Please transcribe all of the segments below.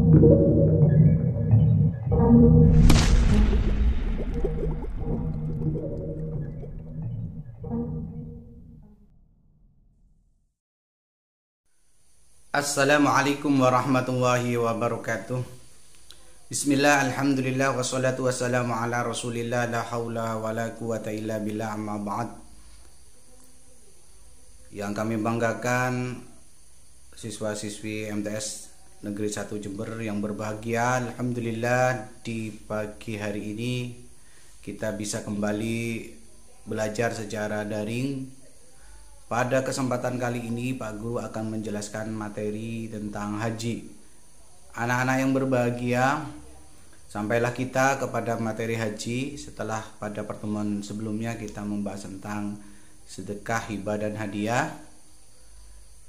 Assalamualaikum warahmatullahi wabarakatuh. Bismillah, alhamdulillah, wassalatu wassalamu ala rasulillah, la hawla wa la quwata illa billah, amma ba'd. Yang kami banggakan siswa-siswi MTS Negeri 1 Jember yang berbahagia, alhamdulillah di pagi hari ini kita bisa kembali belajar secara daring. Pada kesempatan kali ini Pak Guru akan menjelaskan materi tentang haji. Anak-anak yang berbahagia, sampailah kita kepada materi haji setelah pada pertemuan sebelumnya kita membahas tentang sedekah, hibah, dan hadiah,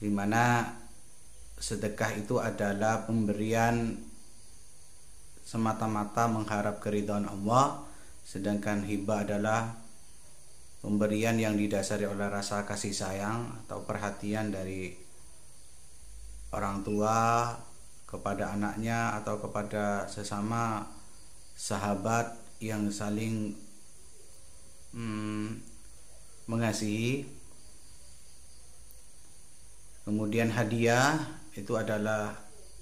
di mana sedekah itu adalah pemberian semata-mata mengharap keridhaan Allah, sedangkan hibah adalah pemberian yang didasari oleh rasa kasih sayang atau perhatian dari orang tua kepada anaknya atau kepada sesama sahabat yang saling mengasihi. Kemudian hadiah itu adalah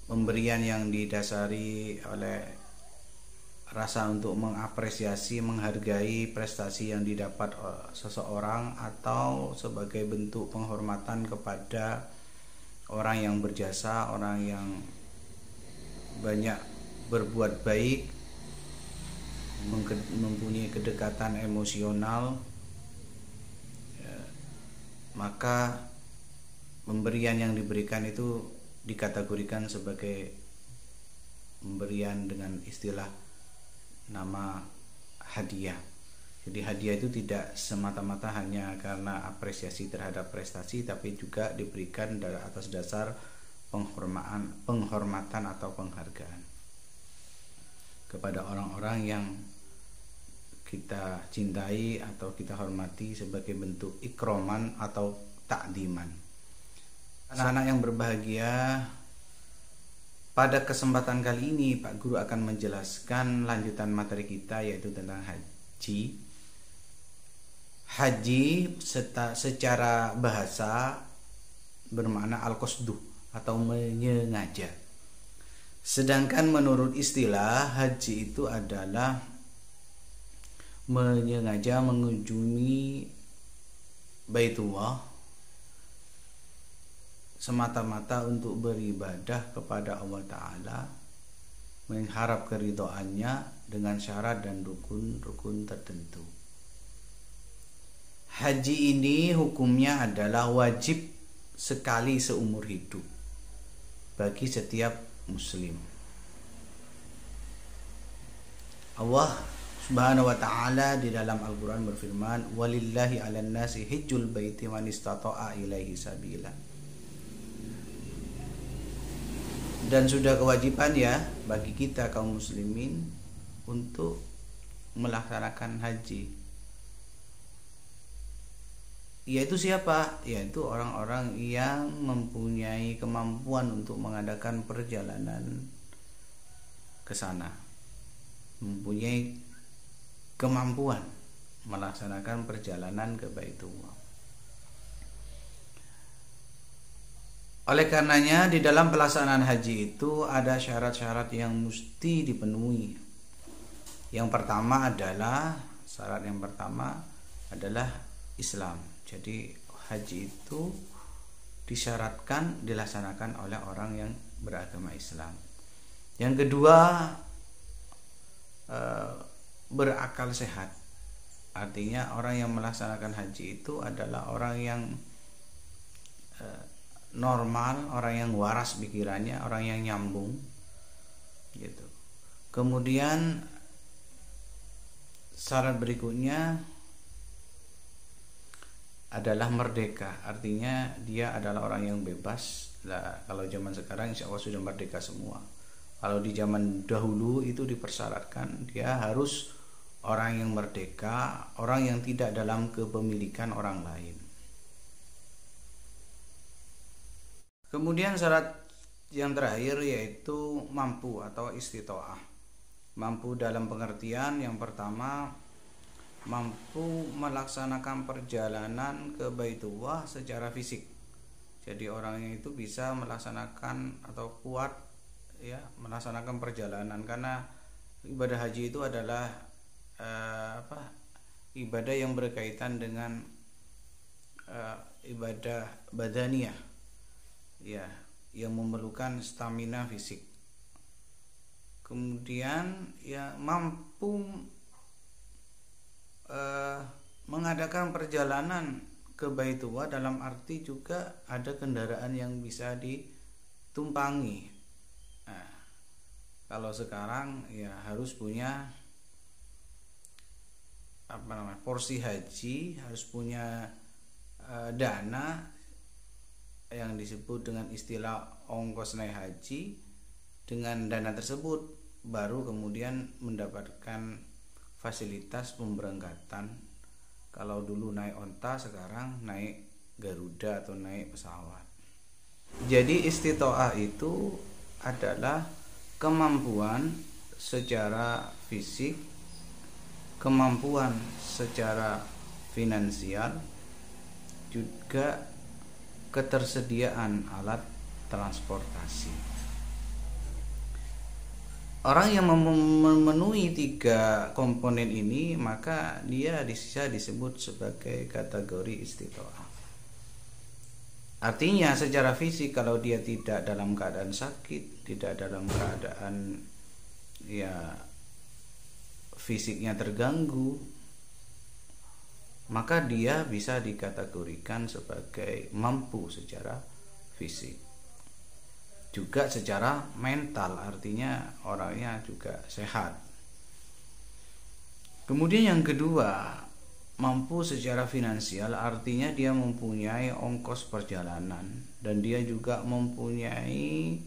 pemberian yang didasari oleh rasa untuk mengapresiasi, menghargai prestasi yang didapat seseorang atau sebagai bentuk penghormatan kepada orang yang berjasa, orang yang banyak berbuat baik, mempunyai kedekatan emosional, maka pemberian yang diberikan itu dikategorikan sebagai pemberian dengan istilah nama hadiah. Jadi hadiah itu tidak semata-mata hanya karena apresiasi terhadap prestasi, tapi juga diberikan atas dasar penghormatan atau penghargaan kepada orang-orang yang kita cintai atau kita hormati sebagai bentuk ikroman atau takdiman. Anak-anak yang berbahagia, pada kesempatan kali ini Pak Guru akan menjelaskan lanjutan materi kita, yaitu tentang haji. Haji secara bahasa bermakna al-qasdu atau menyengaja. Sedangkan menurut istilah, haji itu adalah menyengaja mengunjungi Baitullah semata-mata untuk beribadah kepada Allah Ta'ala, mengharap keridhaannya dengan syarat dan rukun-rukun tertentu. Haji ini hukumnya adalah wajib sekali seumur hidup bagi setiap muslim. Allah Subhanahu wa ta'ala di dalam Al-Quran berfirman, walillahi 'alan nasi hijjul baiti man istata'a ilaihi sabila. Dan sudah kewajiban ya bagi kita kaum muslimin untuk melaksanakan haji. Yaitu siapa? Yaitu orang-orang yang mempunyai kemampuan untuk mengadakan perjalanan ke sana, mempunyai kemampuan melaksanakan perjalanan ke Baitullah. Oleh karenanya di dalam pelaksanaan haji itu ada syarat-syarat yang mesti dipenuhi. Syarat yang pertama adalah Islam. Jadi haji itu disyaratkan dilaksanakan oleh orang yang beragama Islam. Yang kedua, berakal sehat. Artinya orang yang melaksanakan haji itu adalah orang yang normal, orang yang waras pikirannya, orang yang nyambung gitu. Kemudian syarat berikutnya adalah merdeka, artinya dia adalah orang yang bebas. Nah, kalau zaman sekarang insya Allah sudah merdeka semua. Kalau di zaman dahulu itu dipersyaratkan dia harus orang yang merdeka, orang yang tidak dalam kepemilikan orang lain. Kemudian syarat Yang terakhir yaitu mampu atau istitoah. Mampu dalam pengertian yang pertama, mampu melaksanakan perjalanan ke Baitullah secara fisik. Jadi orangnya itu bisa melaksanakan atau kuat ya melaksanakan perjalanan, karena ibadah haji itu adalah ibadah yang berkaitan dengan ibadah badaniyah ya, yang memerlukan stamina fisik. Kemudian ya mampu mengadakan perjalanan ke Baitullah dalam arti juga ada kendaraan yang bisa ditumpangi. Nah, kalau sekarang ya harus punya porsi haji, harus punya dana yang disebut dengan istilah ongkos naik haji. Dengan dana tersebut baru kemudian mendapatkan fasilitas pemberangkatan. Kalau dulu naik onta, sekarang naik Garuda atau naik pesawat. Jadi istitoah itu adalah kemampuan secara fisik, kemampuan secara finansial, juga ketersediaan alat transportasi. Orang yang memenuhi 3 komponen ini, maka dia bisa disebut sebagai kategori istitoah. Artinya secara fisik, kalau dia tidak dalam keadaan sakit, tidak dalam keadaan ya fisiknya terganggu, maka dia bisa dikategorikan sebagai mampu secara fisik. Juga secara mental, artinya orangnya juga sehat. Kemudian yang kedua, mampu secara finansial, artinya dia mempunyai ongkos perjalanan dan dia juga mempunyai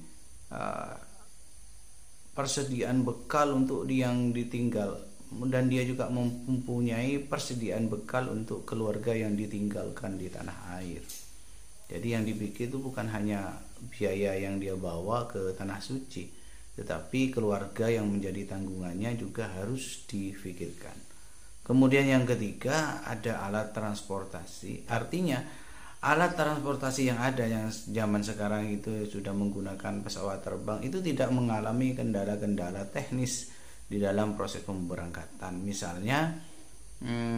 persediaan bekal untuk yang ditinggal, dan dia juga mempunyai persediaan bekal untuk keluarga yang ditinggalkan di tanah air. Jadi yang dipikir itu bukan hanya biaya yang dia bawa ke tanah suci, tetapi keluarga yang menjadi tanggungannya juga harus difikirkan. Kemudian yang ketiga, ada alat transportasi. Artinya alat transportasi yang ada yang zaman sekarang itu sudah menggunakan pesawat terbang, itu tidak mengalami kendala-kendala teknis di dalam proses pemberangkatan. Misalnya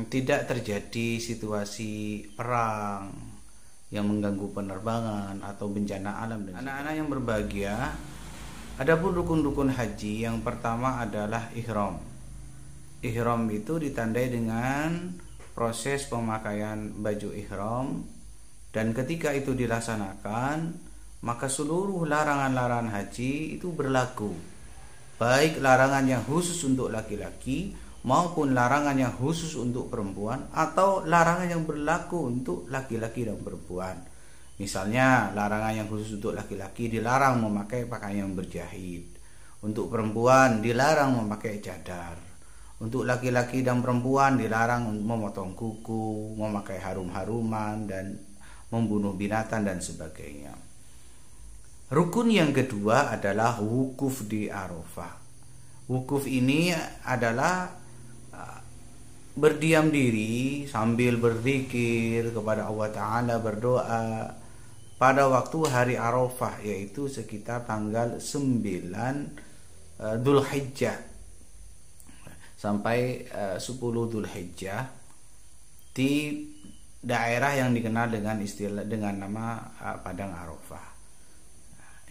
tidak terjadi situasi perang yang mengganggu penerbangan atau bencana alam. Dan anak-anak yang berbahagia, adapun rukun-rukun haji yang pertama adalah ihram. Ihram itu ditandai dengan proses pemakaian baju ihram, dan ketika itu dilaksanakan, maka seluruh larangan-larangan haji itu berlaku, baik larangan yang khusus untuk laki-laki maupun larangan yang khusus untuk perempuan, atau larangan yang berlaku untuk laki-laki dan perempuan. Misalnya larangan yang khusus untuk laki-laki dilarang memakai pakaian yang berjahit, untuk perempuan dilarang memakai cadar, untuk laki-laki dan perempuan dilarang memotong kuku, memakai harum-haruman, dan membunuh binatang dan sebagainya. Rukun yang kedua adalah wukuf di Arafah. Wukuf ini adalah berdiam diri sambil berzikir kepada Allah Ta'ala, berdoa pada waktu hari Arafah, yaitu sekitar tanggal 9 Dzulhijjah sampai 10 Dzulhijjah di daerah yang dikenal dengan nama Padang Arafah.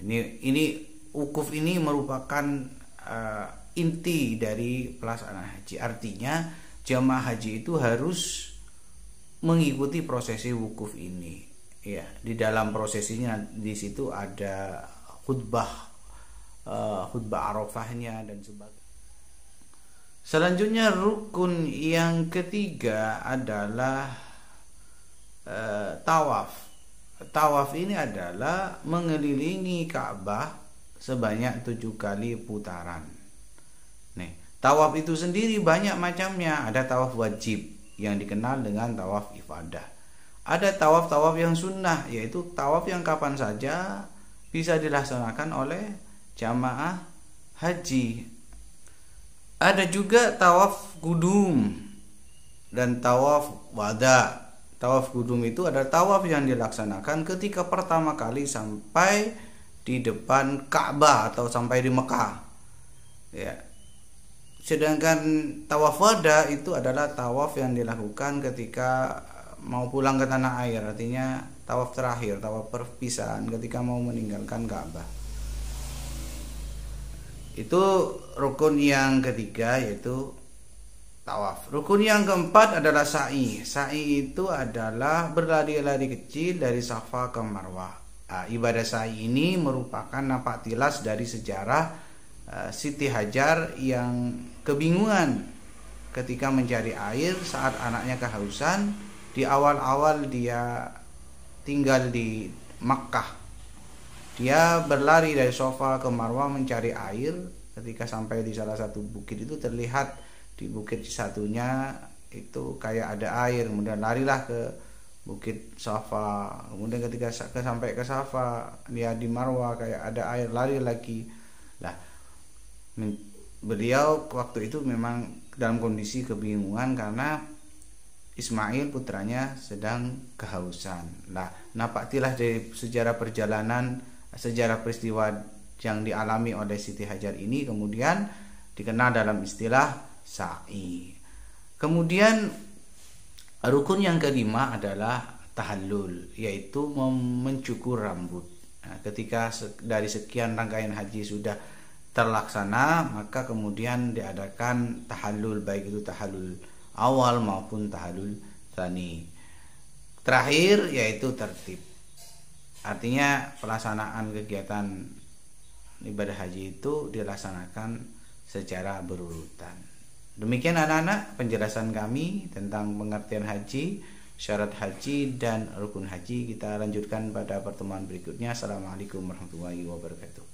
Ini wukuf ini merupakan inti dari pelaksanaan haji. Artinya jamaah haji itu harus mengikuti prosesi wukuf ini. Ya, di dalam prosesinya di situ ada khutbah Arafahnya dan sebagainya. Selanjutnya rukun yang ketiga adalah tawaf. Tawaf ini adalah mengelilingi Ka'bah sebanyak 7 kali putaran. Tawaf itu sendiri banyak macamnya. Ada tawaf wajib yang dikenal dengan tawaf ifadah. Ada tawaf-tawaf yang sunnah, yaitu tawaf yang kapan saja bisa dilaksanakan oleh jamaah haji. Ada juga tawaf kudum dan tawaf wada. Tawaf kudum itu adalah tawaf yang dilaksanakan ketika pertama kali sampai di depan Ka'bah atau sampai di Mekah. Ya. Sedangkan tawaf wada itu adalah tawaf yang dilakukan ketika mau pulang ke tanah air, artinya tawaf terakhir, tawaf perpisahan ketika mau meninggalkan Ka'bah. Itu rukun yang ketiga, yaitu tawaf. Rukun yang keempat adalah sa'i. Sa'i itu adalah berlari-lari kecil dari Safa ke Marwah. Ibadah sa'i ini merupakan napak tilas dari sejarah Siti Hajar yang kebingungan ketika mencari air saat anaknya kehausan. Di awal-awal dia tinggal di Makkah, dia berlari dari Safa ke Marwah mencari air. Ketika sampai di salah satu bukit itu, terlihat di bukit satunya itu kayak ada air, kemudian larilah ke bukit Safa. Kemudian ketika sampai ke Safa, dia di Marwah kayak ada air, lari lagi. Nah, beliau waktu itu memang dalam kondisi kebingungan karena Ismail putranya sedang kehausan. Nah, napak tilas dari sejarah perjalanan, sejarah peristiwa yang dialami oleh Siti Hajar ini kemudian dikenal dalam istilah sa'i. Kemudian rukun yang kelima adalah tahallul, yaitu mencukur rambut. Nah, ketika dari sekian rangkaian haji sudah terlaksana, maka kemudian diadakan tahallul, baik itu tahallul awal maupun tahallul tsani. Terakhir yaitu tertib. Artinya pelaksanaan kegiatan ibadah haji itu dilaksanakan secara berurutan. Demikian anak-anak penjelasan kami tentang pengertian haji, syarat haji dan rukun haji. Kita lanjutkan pada pertemuan berikutnya. Assalamualaikum warahmatullahi wabarakatuh.